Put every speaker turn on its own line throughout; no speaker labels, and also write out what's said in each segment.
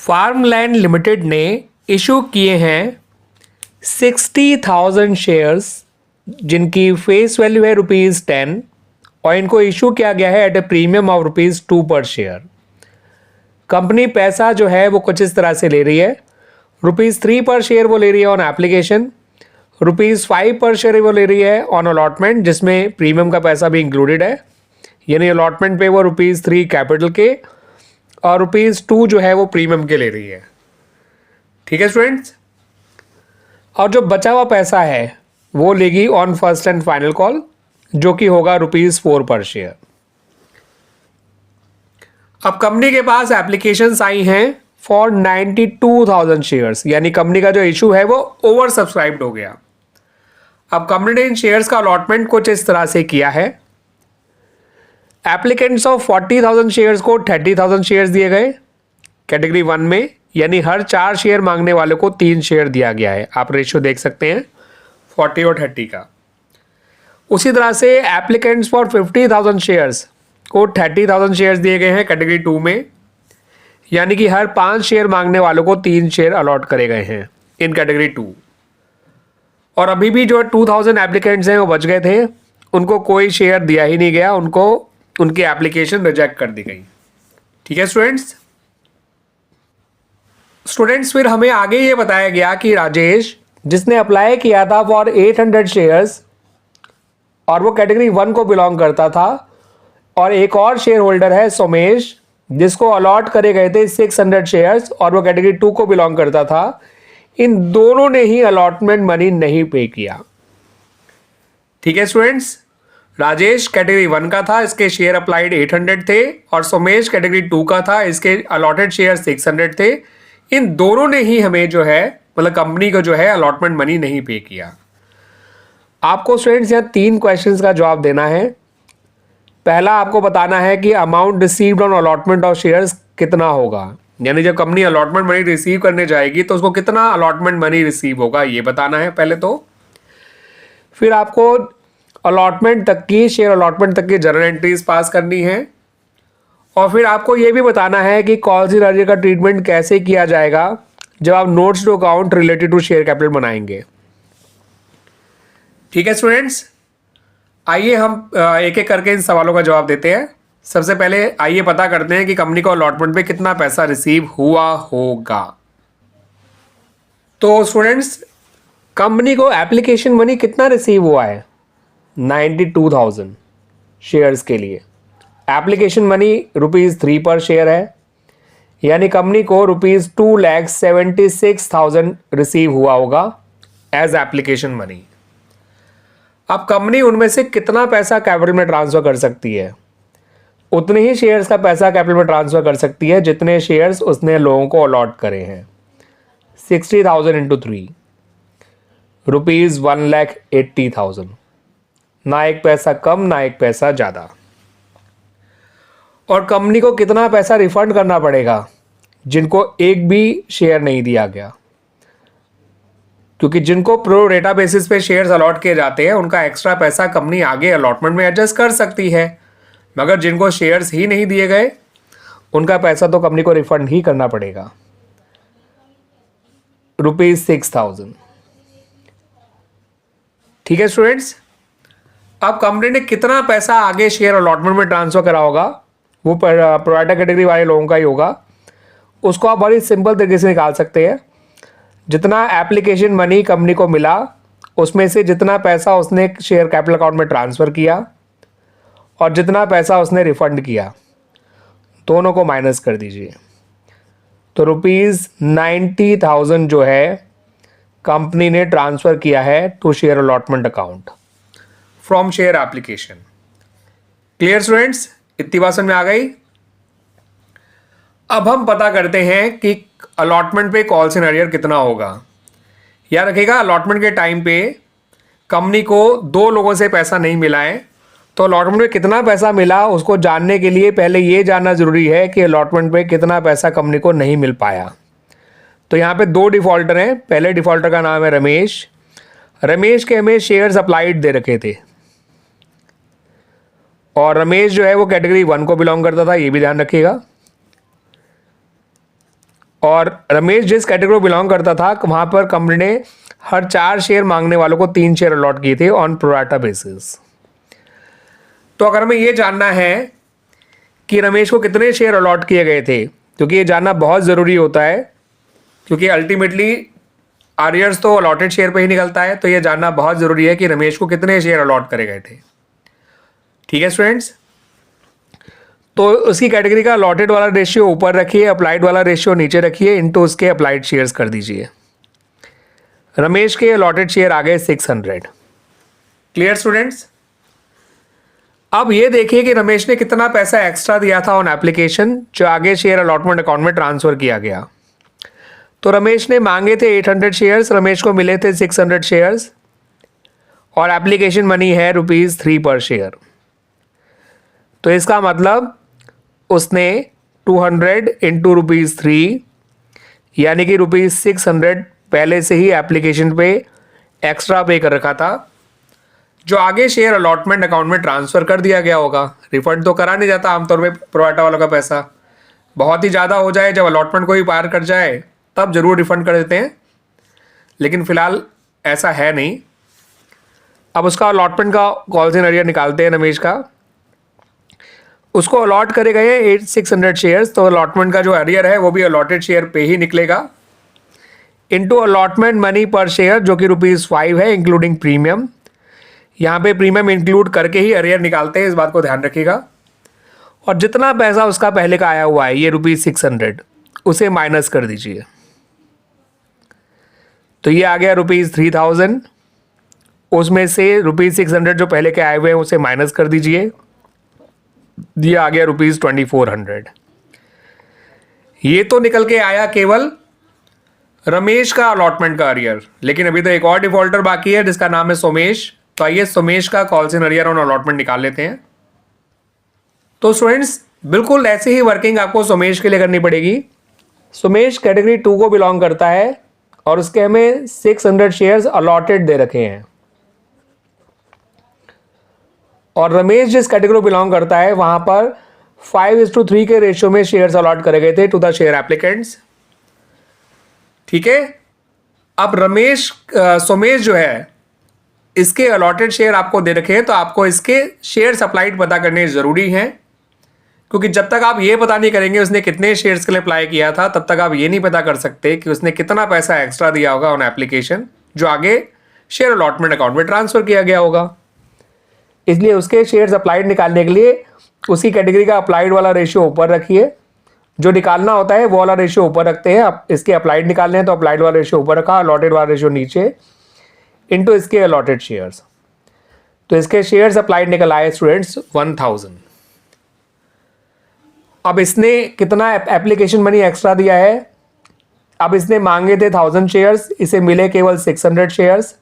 Farmland limited ने issue किए हैं 60,000 शेयर्स जिनकी फेस वैल्यू है ₹10 और इनको इशू किया गया है एट ए प्रीमियम ऑफ ₹2 पर शेयर। कंपनी पैसा जो है वो कुछ इस तरह से ले रही है। ₹3 पर शेयर वो ले रही है ऑन एप्लीकेशन, ₹5 पर शेयर वो ले रही है ऑन अलॉटमेंट जिसमें प्रीमियम का पैसा भी इंक्लूडेड है, यानी अलॉटमेंट पे वो ₹3 कैपिटल के और ₹2 जो है वो प्रीमियम के ले रही है। ठीक है स्टूडेंट्स, और जो बचा हुआ पैसा है वो लेगी on first and final call जो कि होगा ₹4 पर शेयर। अब कंपनी के पास एप्लीकेशंस आई हैं फॉर 92,000 शेयर्स, यानी कंपनी का जो इशू है वो ओवर सब्सक्राइब्ड हो गया। अब कंपनी ने इन शेयर्स का अलॉटमेंट कुछ इस तरह से किया है। एप्लीकेंट्स ऑफ 40,000 शेयर्स को 30,000 शेयर्स दिए गए कैटेगरी 1 में, यानी हर 4 शेयर मांगने वाले को 3 शेयर दिया गया है। आप रेशियो देख सकते हैं 40 और 30 का। उसी तरह से एप्लीकेंट्स फॉर 50,000 शेयर्स को 30,000 शेयर्स दिए गए हैं कैटेगरी 2 में, यानी कि हर 5 शेयर मांगने वालों को 3 शेयर अलॉट करे गए हैं इन कैटेगरी 2। और अभी भी जो 2,000 एप्लीकेंट्स हैं वो बच गए थे, उनको कोई शेयर दिया ही नहीं गया, उनको उनकी एप्लीकेशन रिजेक्ट कर दी गई। ठीक है स्टूडेंट्स, फिर हमें आगे ये बताया गया कि राजेश जिसने अप्लाई किया था फॉर 800 शेयर्स और वो कैटेगरी 1 को बिलोंग करता था, और एक और शेयर होल्डर है सोमेश जिसको अलॉट करे गए थे 600 शेयर्स और वो कैटेगरी 2 को बिलोंग करता था, इन दोनों ने ही अलॉटमेंट मनी नहीं पे किया। ठीक है स्टूडेंट्स, राजेश कैटेगरी 1 का था, इसके शेयर अप्लाइड 800 थे, और सोमेश कैटेगरी 2 का था, इसके अलॉटेड शेयर 600 थे। इन दोनों ने ही हमें जो है मतलब कंपनी को जो है अलॉटमेंट मनी नहीं पे किया। आपको स्टूडेंट्स यहाँ 3 क्वेश्चंस का जवाब देना है। पहला आपको बताना है कि amount received on allotment of shares कितना होगा, यानी जब कंपनी अलॉटमेंट मनी रिसीव करने जाएगी तो उसको कितना अलॉटमेंट मनी रिसीव होगा ये बताना है पहले तो। फिर आपको अलॉटमेंट तक की शेयर अलॉटमेंट तक की जर्नल एंट्रीज पास करनी है, और फिर आपको ये भी बताना है कि कॉल सीट का ट्रीटमेंट कैसे किया जाएगा जब आप notes to account related to share capital बनाएंगे। ठीक है स्टूडेंट्स, आइए हम एक एक करके इन सवालों का जवाब देते हैं। सबसे पहले आइए पता करते हैं कि कंपनी को अलॉटमेंट पे कितना पैसा रिसीव हुआ होगा। तो स्टूडेंट्स, कंपनी को एप्लीकेशन मनी कितना रिसीव हुआ है? 92,000 शेयर्स के लिए। एप्लीकेशन मनी ₹3 पर शेयर है, यानी कंपनी को ₹2,76,000 रिसीव हुआ होगा एज एप्लीकेशन मनी। अब कंपनी उनमें से कितना पैसा कैपिटल में ट्रांसफर कर सकती है? उतने ही शेयर्स का पैसा कैपिटल में ट्रांसफर कर सकती है जितने शेयर्स उसने लोगों को अलॉट करे हैं। 60,000 इंटू 3 ₹1,80,000, ना एक पैसा कम ना एक पैसा ज़्यादा। और कंपनी को कितना पैसा रिफंड करना पड़ेगा जिनको एक भी शेयर नहीं दिया गया, क्योंकि जिनको प्रो रेटा बेसिस पे शेयर्स अलॉट किए जाते हैं उनका एक्स्ट्रा पैसा कंपनी आगे अलॉटमेंट में एडजस्ट कर सकती है, मगर जिनको शेयर्स ही नहीं दिए गए उनका पैसा तो कंपनी को रिफंड ही करना पड़ेगा। ₹6,000। ठीक है स्टूडेंट्स, अब कंपनी ने कितना पैसा आगे शेयर अलॉटमेंट में ट्रांसफर करा होगा वो प्रोवाइडर कैटेगरी वाले लोगों का ही होगा। उसको आप बड़ी सिंपल तरीके से निकाल सकते हैं। जितना एप्लीकेशन मनी कंपनी को मिला उसमें से जितना पैसा उसने शेयर कैपिटल अकाउंट में ट्रांसफ़र किया और जितना पैसा उसने रिफंड किया, दोनों को माइनस कर दीजिए। तो ₹90,000 जो है कंपनी ने ट्रांसफ़र किया है to share allotment account from share application. Clear students, इतनी बात समझ में आ गई। अब हम पता करते हैं कि अलॉटमेंट पे कॉल सिनेरियो कितना होगा। याद रखिएगा, अलॉटमेंट के टाइम पे कंपनी को 2 लोगों से पैसा नहीं मिला है, तो अलॉटमेंट में कितना पैसा मिला उसको जानने के लिए पहले ये जानना ज़रूरी है कि अलॉटमेंट पे कितना पैसा कंपनी को नहीं मिल पाया। तो यहाँ पे 2 डिफ़ॉल्टर हैं। पहले डिफ़ॉल्टर का नाम है रमेश। रमेश के हमें शेयर्स अप्लाइड दे रखे थे, और रमेश जो है वो कैटेगरी 1 को बिलोंग करता था, ये भी ध्यान रखिएगा। और रमेश जिस कैटेगरी को बिलोंग करता था वहाँ पर कंपनी ने हर 4 शेयर मांगने वालों को 3 शेयर अलॉट किए थे ऑन प्रोराटा बेसिस। तो अगर हमें ये जानना है कि रमेश को कितने शेयर अलॉट किए गए थे, क्योंकि ये जानना बहुत ज़रूरी होता है, क्योंकि अल्टीमेटली आर्यर्स तो अलॉटेड शेयर पे ही निकलता है, तो ये जानना बहुत ज़रूरी है कि रमेश को कितने शेयर अलॉट करे गए थे। ठीक है स्टूडेंट्स, तो उसकी कैटेगरी का अलॉटेड वाला रेशियो ऊपर रखिए, अप्लाइड वाला रेशियो नीचे रखिए, इनटू उसके अप्लाइड शेयर्स कर दीजिए। रमेश के अलॉटेड शेयर आ गए 600। Clear students? अब ये देखिए कि रमेश ने कितना पैसा एक्स्ट्रा दिया था ऑन एप्लीकेशन, जो आगे शेयर अलॉटमेंट अकाउंट में ट्रांसफर किया गया। तो रमेश ने मांगे थे 800 शेयर्स, रमेश को मिले थे 600 शेयर्स, और एप्लीकेशन मनी है ₹3 पर शेयर। तो इसका मतलब उसने 200 इंटू ₹3 यानी कि ₹600 पहले से ही एप्लीकेशन पे एक्स्ट्रा पे कर रखा था, जो आगे शेयर अलॉटमेंट अकाउंट में ट्रांसफ़र कर दिया गया होगा। रिफंड तो करा नहीं जाता आमतौर पे प्रोराटा वालों का पैसा, बहुत ही ज़्यादा हो जाए, जब अलॉटमेंट को ही पार कर जाए तब ज़रूर रिफंड कर देते हैं, लेकिन फ़िलहाल ऐसा है नहीं। अब उसका अलॉटमेंट का कॉल इन एरिया निकालते हैं रमेश का। उसको अलॉट करे गए 600 शेयर्स, तो अलॉटमेंट का जो एरियर है वो भी अलॉटेड शेयर पे ही निकलेगा, इनटू अलॉटमेंट मनी पर शेयर जो कि ₹5 है इंक्लूडिंग प्रीमियम। यहाँ पे प्रीमियम इंक्लूड करके ही एरियर निकालते हैं, इस बात को ध्यान रखिएगा। और जितना पैसा उसका पहले का आया हुआ है ये ₹600, उसे माइनस कर दीजिए। तो ये आ गया ₹3000, उसमें से ₹600 जो पहले के आए हुए हैं उसे माइनस कर दीजिए, ये आ गया ₹2400। ये तो निकल के आया केवल रमेश का अलॉटमेंट का अरियर, लेकिन अभी तो एक और डिफॉल्टर बाकी है जिसका नाम है सोमेश। तो आइए सोमेश का calls in arrear on allotment निकाल लेते हैं। तो स्टूडेंट्स बिल्कुल ऐसे ही वर्किंग आपको सोमेश के लिए करनी पड़ेगी। सोमेश कैटेगरी 2 को बिलोंग करता है और उसके हमें 600 शेयर्स अलॉटेड दे रखे हैं, और रमेश जिस कैटेगरी को बिलोंग करता है वहां पर 5:3 के रेशियो में शेयर्स अलॉट करे गए थे टू द शेयर एप्लीकेंट्स। ठीक है, अब रमेश सोमेश जो है इसके अलॉटेड शेयर आपको दे रखे हैं, तो आपको इसके शेयर अप्लाइड पता करने जरूरी हैं, क्योंकि जब तक आप ये पता नहीं करेंगे उसने कितने शेयर्स के लिए अप्लाई किया था, तब तक आप ये नहीं पता कर सकते कि उसने कितना पैसा एक्स्ट्रा दिया होगा ऑन एप्लीकेशन, जो आगे शेयर अलॉटमेंट अकाउंट में ट्रांसफर किया गया होगा। इसलिए उसके शेयर्स अप्लाइड निकालने के लिए उसी कैटेगरी का अप्लाइड वाला रेशियो ऊपर रखिए, जो निकालना होता है वो वाला रेशियो ऊपर रखते हैं। अब इसके अप्लाइड निकालने हैं तो अप्लाइड वाला रेशियो ऊपर रखा, अलॉटेड वाला रेशियो नीचे, इनटू इसके अलॉटेड शेयर्स। तो इसके शेयर्स अप्लाइड निकल आए स्टूडेंट्स 1000। अब इसने कितना एप्लीकेशन मनी एक्स्ट्रा दिया है, अब इसने मांगे थे 1000 शेयर्स, इसे मिले केवल 600 शेयर्स,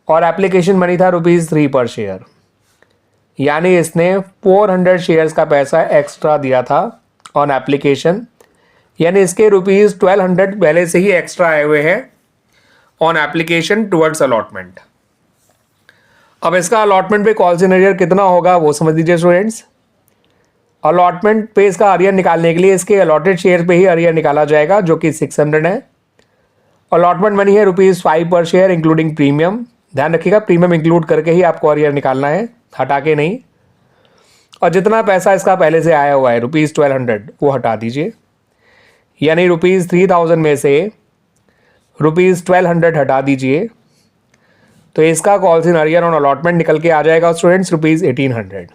और एप्लीकेशन मनी था ₹3 पर शेयर, यानी इसने 400 शेयर्स का पैसा एक्स्ट्रा दिया था ऑन एप्लीकेशन, यानी इसके ₹1200 पहले से ही एक्स्ट्रा आए हुए हैं ऑन एप्लीकेशन टुवर्ड्स अलॉटमेंट। अब इसका अलॉटमेंट पे कॉल्स इन अरियर कितना होगा वो समझ लीजिए स्टूडेंट्स। अलॉटमेंट पे इसका अरियर निकालने के लिए इसके अलॉटेड शेयर पे ही अरियर निकाला जाएगा, जो कि 600 है। अलॉटमेंट मनी है ₹5 पर शेयर इंक्लूडिंग प्रीमियम, ध्यान रखिएगा प्रीमियम इंक्लूड करके ही आपको अरियर निकालना है, हटा के नहीं। और जितना पैसा इसका पहले से आया हुआ है ₹1200 वो हटा दीजिए, यानी ₹3000 में से ₹1200 हटा दीजिए, तो इसका calls in arrear on allotment निकल के आ जाएगा स्टूडेंट्स ₹1800।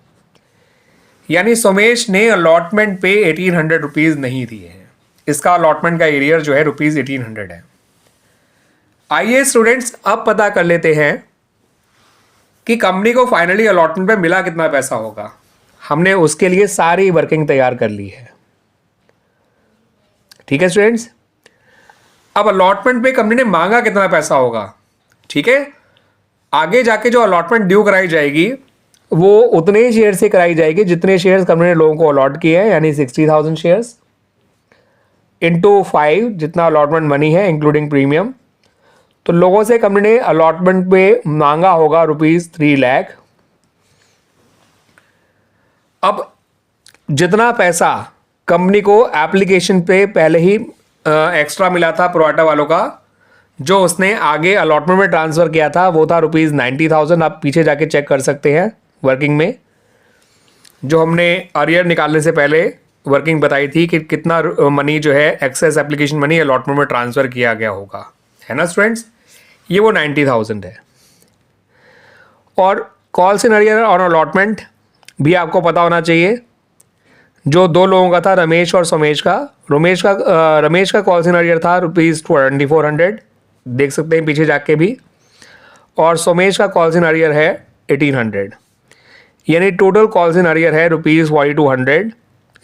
यानी सोमेश ने अलॉटमेंट पे ₹1800 नहीं दिए हैं, इसका अलॉटमेंट का एरियर जो है ₹1800 है। आइए स्टूडेंट्स अब पता कर लेते हैं कि कंपनी को फाइनली अलॉटमेंट पे मिला कितना पैसा होगा। हमने उसके लिए सारी वर्किंग तैयार कर ली है। ठीक है स्टूडेंट्स, अब अलॉटमेंट पे कंपनी ने मांगा कितना पैसा होगा। ठीक है, आगे जाके जो अलॉटमेंट ड्यू कराई जाएगी वो उतने ही शेयर से कराई जाएगी जितने शेयर्स कंपनी ने लोगों को अलॉट किए हैं, यानी 60,000 शेयर्स इंटू 5 जितना अलॉटमेंट मनी है इंक्लूडिंग प्रीमियम। तो लोगों से कंपनी ने अलॉटमेंट पे मांगा होगा ₹3 लाख। अब जितना पैसा कंपनी को एप्लीकेशन पे पहले ही एक्स्ट्रा मिला था प्रोराटा वालों का, जो उसने आगे अलॉटमेंट में ट्रांसफ़र किया था, वो था ₹90,000। आप पीछे जाके चेक कर सकते हैं वर्किंग में, जो हमने अरियर निकालने से पहले वर्किंग बताई थी कि कितना मनी जो है एक्सेस एप्लीकेशन मनी अलॉटमेंट में ट्रांसफ़र किया गया होगा, है ना स्टूडेंट्स। ये वो 90,000 है। और कॉल्स इन अरियर और अलॉटमेंट भी आपको पता होना चाहिए। जो दो लोगों का था, रमेश और सोमेश का। रमेश का कॉल्स इन अरियर था ₹2400, देख सकते हैं पीछे जाके भी। और सोमेश का कॉल्स इन अरियर है 1800, यानी टोटल कॉल्स इन अरियर है ₹4200,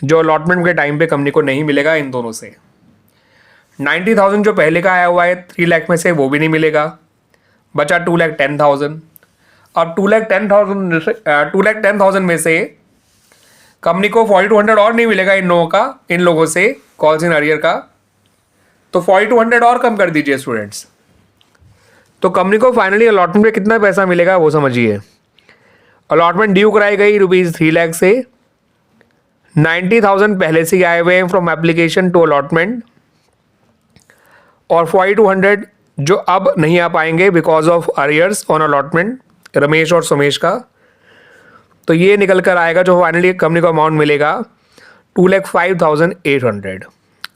जो अलॉटमेंट के टाइम पे कंपनी को नहीं मिलेगा इन दोनों से। 90,000 जो पहले का आया हुआ है 3 लाख में से, वो भी नहीं मिलेगा, बचा 2,10,000। अब 2,10,000 में से कंपनी को 4,200 और नहीं मिलेगा इन लोगों से कॉल्स इन अरियर का, तो 4,200 और कम कर दीजिए स्टूडेंट्स। तो कंपनी को फाइनली अलॉटमेंट पे कितना पैसा मिलेगा वो समझिए। अलॉटमेंट ड्यू कराई गई ₹3 लाख से। 90,000 पहले से ही आए हुए हैं फ्रॉम एप्लीकेशन टू अलॉटमेंट, और 4,200 जो अब नहीं आ पाएंगे because of arrears on allotment, Ramesh और सोमेश का। तो ये निकल कर आएगा जो फाइनली कंपनी को अमाउंट मिलेगा 2,05,800।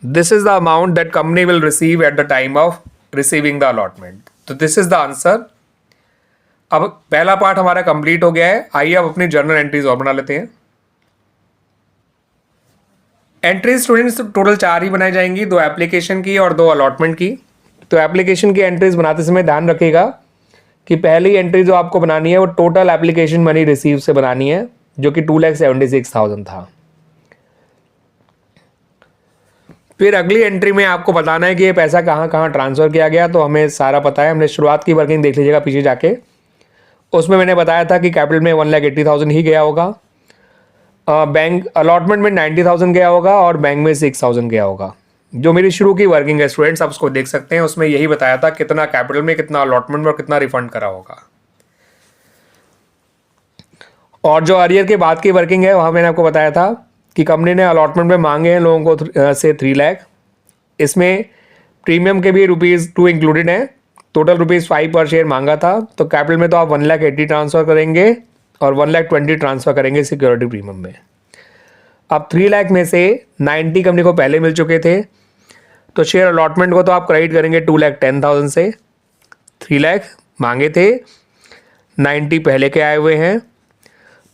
This is the amount that company will receive at the time of receiving the allotment. तो दिस इज द आंसर। अब पहला पार्ट हमारा कंप्लीट हो गया है। आइए अब अपनी जर्नल एंट्रीज और बना लेते हैं। एंट्रीज स्टूडेंट्स टोटल 4 ही बनाई जाएंगी, 2 एप्लीकेशन की और 2 अलॉटमेंट की। तो एप्लीकेशन की एंट्रीज बनाते समय ध्यान रखिएगा कि पहली एंट्री जो आपको बनानी है वो टोटल एप्लीकेशन मनी रिसीव से बनानी है, जो कि 2,76,000 था। फिर अगली एंट्री में आपको बताना है कि ये पैसा कहाँ कहाँ ट्रांसफ़र किया गया। तो हमें सारा पता है, हमने शुरुआत की वर्किंग देख लीजिएगा पीछे जाके। उसमें मैंने बताया था कि कैपिटल में 1,80,000 ही गया होगा, बैंक अलॉटमेंट में 90,000 गया होगा और बैंक में 6,000 गया होगा। जो मेरी शुरू की वर्किंग है स्टूडेंट्स, आप उसको देख सकते हैं, उसमें यही बताया था कितना कैपिटल में, कितना अलॉटमेंट में और कितना रिफंड करा होगा। और जो अरियर के बाद की वर्किंग है वहाँ मैंने आपको बताया था कि कंपनी ने अलॉटमेंट में मांगे हैं लोगों को से 3 लाख। इसमें प्रीमियम के भी ₹2 इंक्लूडेड हैं। टोटल ₹5 पर शेयर मांगा था। तो कैपिटल में तो आप 1,80,000 ट्रांसफ़र करेंगे और 1,20,000 ट्रांसफ़र करेंगे सिक्योरिटी प्रीमियम में। अब 3 लाख में से 90 कंपनी को पहले मिल चुके थे, तो शेयर अलॉटमेंट को तो आप क्रेडिट करेंगे 2,10,000 से। 3 लाख मांगे थे, 90 पहले के आए हुए हैं,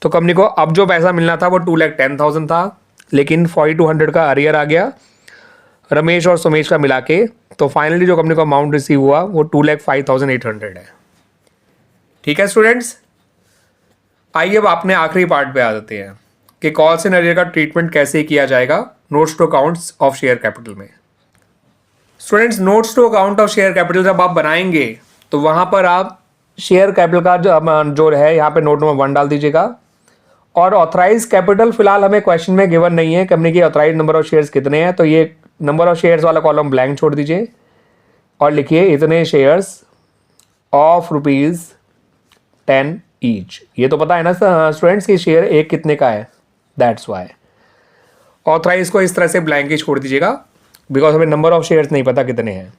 तो कंपनी को अब जो पैसा मिलना था वो 2,10,000 था, लेकिन 4,200 का अरियर आ गया रमेश और सोमेश का मिला के। तो फाइनली जो कंपनी को अमाउंट रिसीव हुआ वो 2,05,800 है। ठीक है स्टूडेंट्स, आइए अब आपने आखिरी पार्ट पे आ जाते हैं कि कॉल्स इन अरियर का ट्रीटमेंट कैसे किया जाएगा notes to accounts of share capital में। Students, notes to account of share capital जब आप बनाएंगे तो वहां पर आप शेयर कैपिटल का जो है यहाँ पे नोट नंबर 1 डाल दीजिएगा। और ऑथराइज कैपिटल फिलहाल हमें क्वेश्चन में गिवन नहीं है, कंपनी की ऑथराइज नंबर ऑफ शेयर्स कितने हैं, तो ये नंबर ऑफ शेयर्स वाला कॉलम ब्लैंक छोड़ दीजिए और लिखिए इतने शेयर्स ऑफ ₹10 ईच। ये तो पता है ना स्टूडेंट्स कि शेयर एक कितने का है, दैट्स वाई। ऑथराइज को इस तरह से ब्लैंक ही छोड़ दीजिएगा, बिकॉज हमें नंबर ऑफ शेयर्स नहीं पता कितने हैं।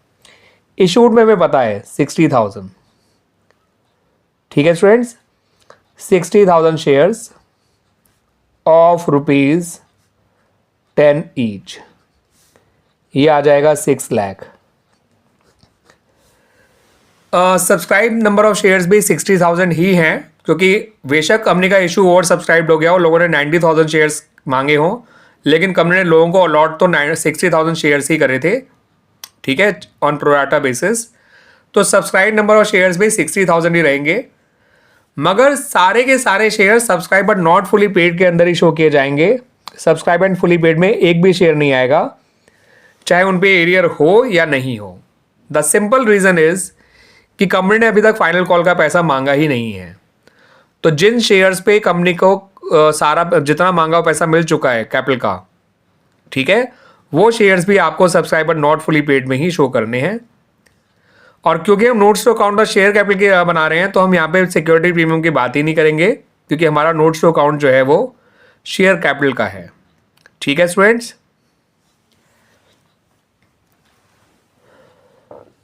इशूड में हमें पता है 60,000। ठीक है स्टूडेंट्स, 60,000 शेयर्स ऑफ ₹10 ईच, ये आ जाएगा 6 lakh. Subscribe number of shares भी 60,000 ही हैं, क्योंकि बेशक कंपनी का इशू ओवर सब्सक्राइब हो गया हो, लोगों ने 90,000 शेयर्स मांगे हों, लेकिन कंपनी ने लोगों को अलॉट तो 60,000 शेयर्स ही करे थे। ठीक है, ऑन प्रोराटा बेसिस। तो सब्सक्राइब नंबर ऑफ शेयर्स भी 60,000 ही रहेंगे, मगर सारे के सारे share subscribe but not fully paid के अंदर ही शो किए जाएंगे। सब्सक्राइब एंड फुली पेड में एक भी शेयर नहीं आएगा, चाहे उन पे एरियर हो या नहीं हो। द सिंपल रीज़न इज कि कंपनी ने अभी तक फाइनल कॉल का पैसा मांगा ही नहीं है। तो जिन शेयर्स पे कंपनी को सारा जितना मांगा हुआ पैसा मिल चुका है कैपिटल का, ठीक है, वो शेयर्स भी आपको सब्सक्राइबर नॉट फुली पेड में ही शो करने हैं। और क्योंकि हम नोट्स टू अकाउंट और शेयर कैपिटल के बना रहे हैं, तो हम यहाँ पे सिक्योरिटी प्रीमियम की बात ही नहीं करेंगे, क्योंकि हमारा नोट्स टू अकाउंट जो है वो शेयर कैपिटल का है। ठीक है स्टूडेंट्स,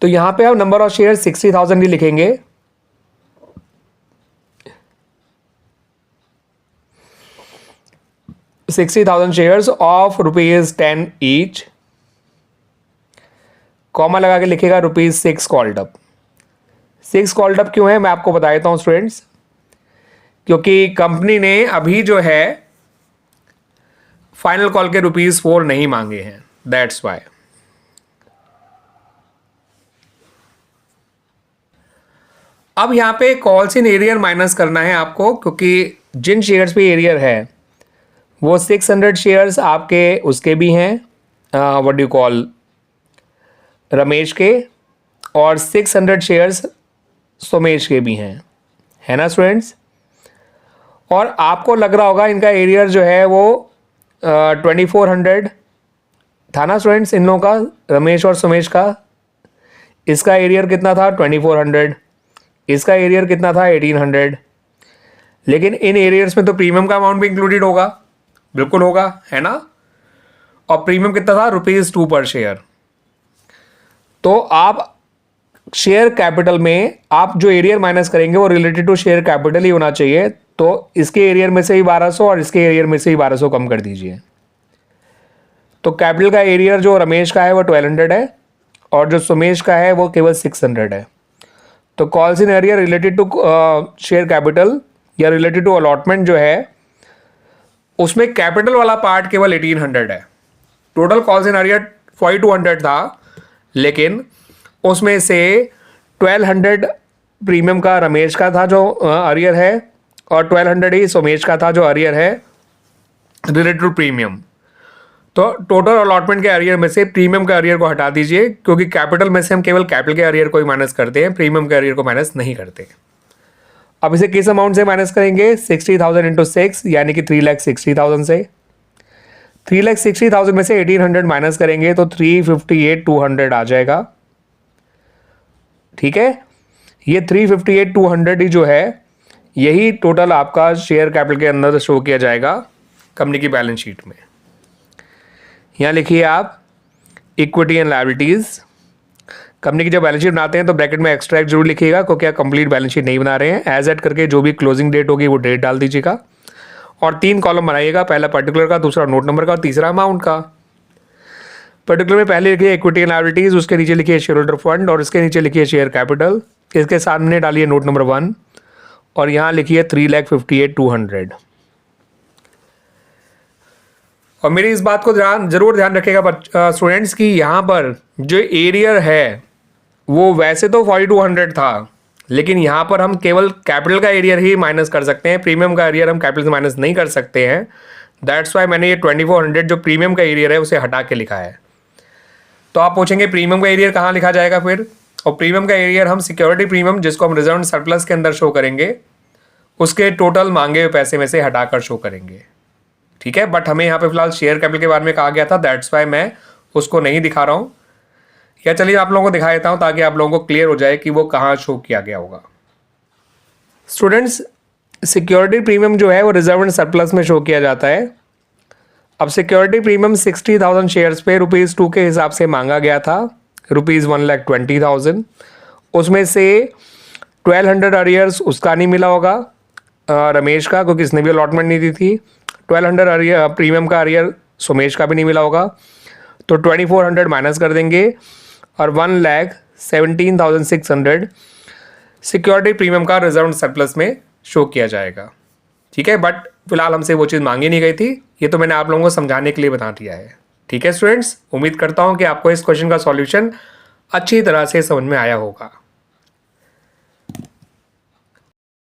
तो यहाँ पे आप नंबर ऑफ शेयर 60,000 ही लिखेंगे। $60,000 शेयर्स ऑफ ₹10 ईच, कॉमा लगा के लिखेगा ₹6 कॉल्ड अप। 6 कॉल्ड अप क्यों है मैं आपको बता देता हूं स्टूडेंट्स, क्योंकि कंपनी ने अभी जो है फाइनल कॉल के ₹4 नहीं मांगे हैं, दैट्स वाई। अब यहां पे कॉल्स इन एरियर माइनस करना है आपको, क्योंकि जिन शेयर्स पे एरियर है वो 600 शेयर्स आपके उसके भी हैं, व्हाट डू कॉल, रमेश के, और 600 शेयर्स सोमेश के भी हैं, है ना स्टूडेंट्स। और आपको लग रहा होगा इनका एरियर जो है वो 2400 था ना स्टूडेंट्स, इन लोगों का, रमेश और सोमेश का। इसका एरियर कितना था 2400, इसका एरियर कितना था 1800। लेकिन इन एरियर्स में तो प्रीमियम का अमाउंट भी इंक्लूडेड होगा, बिल्कुल होगा, है ना। और प्रीमियम कितना था ₹2 पर शेयर। तो आप शेयर कैपिटल में आप जो एरियर माइनस करेंगे वो रिलेटेड टू शेयर कैपिटल ही होना चाहिए। तो इसके एरियर में से ही 1200 और इसके एरियर में से ही 1200 कम कर दीजिए। तो कैपिटल का एरियर जो रमेश का है वो 1200 है और जो सुमेश का है वो केवल 600 है। तो calls in arrear related to share capital या रिलेटेड टू अलॉटमेंट जो है उसमें कैपिटल वाला पार्ट केवल 1800 है। टोटल कॉल्स इन एरियर 4200 था, लेकिन उसमें से 1200 प्रीमियम का रमेश का था जो अरियर है और 1200 ही सोमेश का था जो अरियर है रिलेटेड टू प्रीमियम। तो टोटल अलॉटमेंट के अरियर में से प्रीमियम का अरियर को हटा दीजिए, क्योंकि कैपिटल में से हम केवल कैपिटल के अरियर को ही माइनस करते हैं, प्रीमियम के अरियर को माइनस नहीं करते। अब इसे किस अमाउंट से माइनस करेंगे, 60,000 इंटू 6 यानी कि 3,60,000 से। 3,60,000 में से 1800 माइनस करेंगे तो 358,200 आ जाएगा। ठीक है, ये 358,200 ही जो है यही टोटल आपका शेयर कैपिटल के अंदर शो किया जाएगा कंपनी की बैलेंस शीट में। यहाँ लिखिए आप इक्विटी एंड लायबिलिटीज। कंपनी की जब बैलेंस शीट बनाते हैं तो ब्रैकेट में एक्सट्रैक्ट जरूर लिखिएगा, क्योंकि आप कंप्लीट बैलेंस शीट नहीं बना रहे हैं। एज एड करके जो भी क्लोजिंग डेट होगी वो डेट डाल दीजिएगा और 3 कॉलम बनाइएगा, पहला पर्टिकुलर का, दूसरा नोट नंबर का और तीसरा अमाउंट का। पर्टिकुलर में पहले लिखिए इक्विटी एंड लायबिलिटीज, उसके नीचे लिखिए शेयर होल्डर फंड और इसके नीचे लिखिए शेयर कैपिटल। इसके सामने डालिए नोट नंबर 1 और यहाँ लिखिए 3,58,200। और मेरी इस बात को जरूर ध्यान रखिएगा स्टूडेंट्स की यहाँ पर जो एरियर है वो वैसे तो 4200 था, लेकिन यहाँ पर हम केवल कैपिटल का एरियर ही माइनस कर सकते हैं, प्रीमियम का एरियर हम कैपिटल से माइनस नहीं कर सकते हैं। दैट्स वाई मैंने ये 2400 जो प्रीमियम का एरियर है उसे हटा के लिखा है। तो आप पूछेंगे प्रीमियम का एरियर कहाँ लिखा जाएगा फिर, और प्रीमियम का एरियर हम सिक्योरिटी प्रीमियम जिसको हम रिजर्व सरप्लस के अंदर शो करेंगे उसके टोटल मांगे हुए पैसे में से हटाकर शो करेंगे। ठीक है, बट हमें यहाँ पे फिलहाल शेयर कैपिटल के बारे में कहा गया था, दैट्स वाई मैं उसको नहीं दिखा रहा हूँ। या चलिए आप लोगों को दिखा देता हूँ ताकि आप लोगों को क्लियर हो जाए कि वो कहाँ शो किया गया होगा। स्टूडेंट्स, सिक्योरिटी प्रीमियम जो है वो रिजर्व एंड सरप्लस में शो किया जाता है। अब सिक्योरिटी प्रीमियम 60,000 शेयर्स पे ₹2 के हिसाब से मांगा गया था, ₹1,20,000। उसमें से 1200 अरियर्स उसका नहीं मिला होगा, रमेश का, क्योंकि इसने भी अलॉटमेंट नहीं दी थी। 1200 अरियर प्रीमियम का अरियर सोमेश का भी नहीं मिला होगा। तो 2400 माइनस कर देंगे और 1,17,600 सिक्योरिटी प्रीमियम का रिजर्व सरप्लस में शो किया जाएगा। ठीक है, बट फिलहाल हमसे वो चीज़ मांगी नहीं गई थी, ये तो मैंने आप लोगों को समझाने के लिए बता दिया है। ठीक है स्टूडेंट्स, उम्मीद करता हूँ कि आपको इस क्वेश्चन का सॉल्यूशन अच्छी तरह से समझ में आया होगा।